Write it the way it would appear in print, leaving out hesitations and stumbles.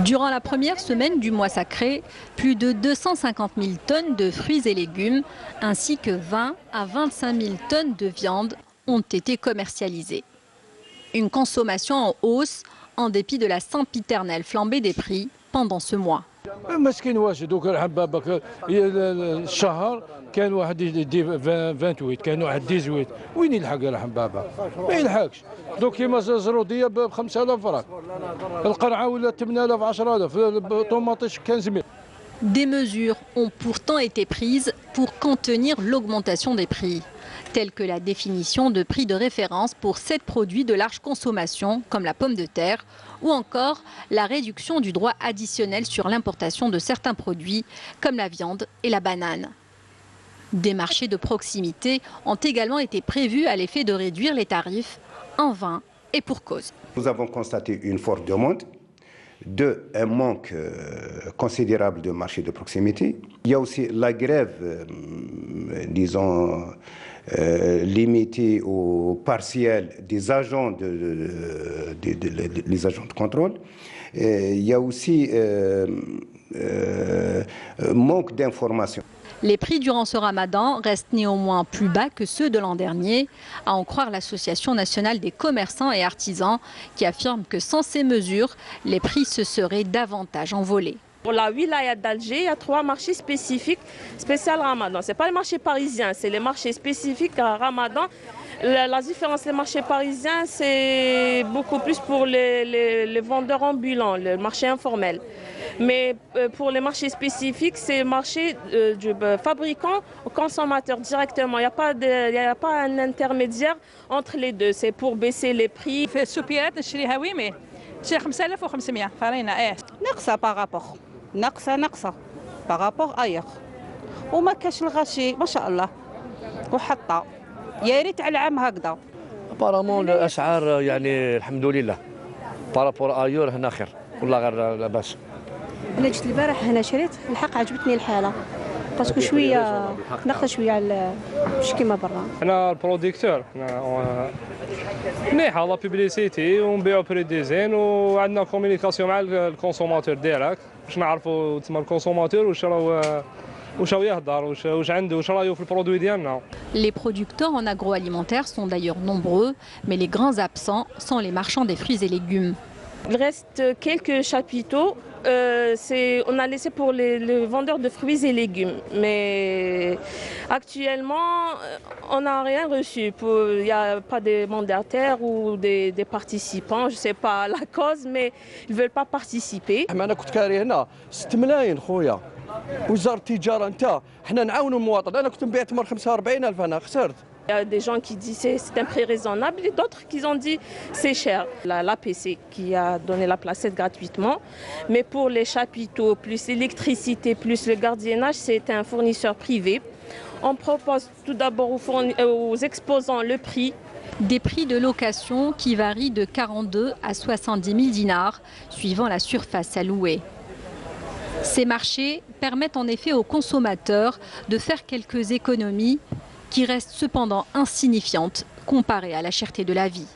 Durant la première semaine du mois sacré, plus de 250 000 tonnes de fruits et légumes ainsi que 20 à 25 000 tonnes de viande ont été commercialisées. Une consommation en hausse en dépit de la sempiternelle flambée des prix pendant ce mois. مسكين واش دوك الحبابه الشهر كان واحد يدي 28 كان واحد 18 وين يلحق الحبابه ما يلحقش دوك كيما الزروديه ب 5000 فرنك القرعه ولا 8000 10000 الطوماطيش 15000. Des mesures ont pourtant été prises pour contenir l'augmentation des prix, telles que la définition de prix de référence pour 7 produits de large consommation, comme la pomme de terre, ou encore la réduction du droit additionnel sur l'importation de certains produits, comme la viande et la banane. Des marchés de proximité ont également été prévus à l'effet de réduire les tarifs en vain et pour cause. Nous avons constaté une forte demande. Un manque considérable de marchés de proximité. Il y a aussi la grève, disons, limitée au partiel des agents les agents de contrôle. Il y a aussi manque d'informations. Les prix durant ce ramadan restent néanmoins plus bas que ceux de l'an dernier, à en croire l'Association nationale des commerçants et artisans qui affirme que sans ces mesures, les prix se seraient davantage envolés. Pour la wilaya d'Alger, il y a 3 marchés spécifiques, spécial Ramadan. Ce n'est pas les marchés parisiens, c'est les marchés spécifiques à Ramadan. La différence des marchés parisiens, c'est beaucoup plus pour les vendeurs ambulants, le marché informel. Mais pour les marchés spécifiques, c'est marché du fabricant au consommateur directement. Il n'y a pas un intermédiaire entre les deux. C'est pour baisser les prix. في السوبيات نشريها ويمي تشري 5500 فرينا ناقصه باغابور ناقصه باغابور ايغ وما كاش الغاشي ما شاء الله وحطه يا ريت على العام هكذا. ابارامون الاسعار يعني الحمد لله بارابور ايور هنا خير والله غير لاباس. انا جيت البارح هنا شريت الحق عجبتني الحاله باسكو شويه ناقصه شويه على مش كيما برا. انا البروديكتور مليحه لا بوبليسيتي ونبيعوا بري ديزين وعندنا كومونيكاسيون مع الكونسوماتور ديالك باش نعرفوا تما الكونسوماتور واش يهضر واش عنده واش رايو في البرودوي ديالنا. Les producteurs en agroalimentaire sont d'ailleurs nombreux, mais les grands absents sont les marchands des fruits et légumes. Il reste quelques chapiteaux. On a laissé pour les vendeurs de fruits et légumes. Mais actuellement, on n'a rien reçu. Il n'y a pas de mandataires ou des participants. Je ne sais pas la cause, mais ils ne veulent pas participer. أنا كنت كاري هنا 6 ملايين خويا وزارة التجارة أنت حنا نعاونوا المواطن. أنا كنت نبيع تمر 45000 أنا خسرت. Il y a des gens qui disent c'est un prix raisonnable et d'autres qui ont dit c'est cher. L'APC qui a donné la placette gratuitement, mais pour les chapiteaux, plus l'électricité, plus le gardiennage, c'est un fournisseur privé. On propose tout d'abord aux exposants le prix. Des prix de location qui varient de 42 à 70 000 dinars, suivant la surface à louer. Ces marchés permettent en effet aux consommateurs de faire quelques économies qui restent cependant insignifiantes comparées à la cherté de la vie.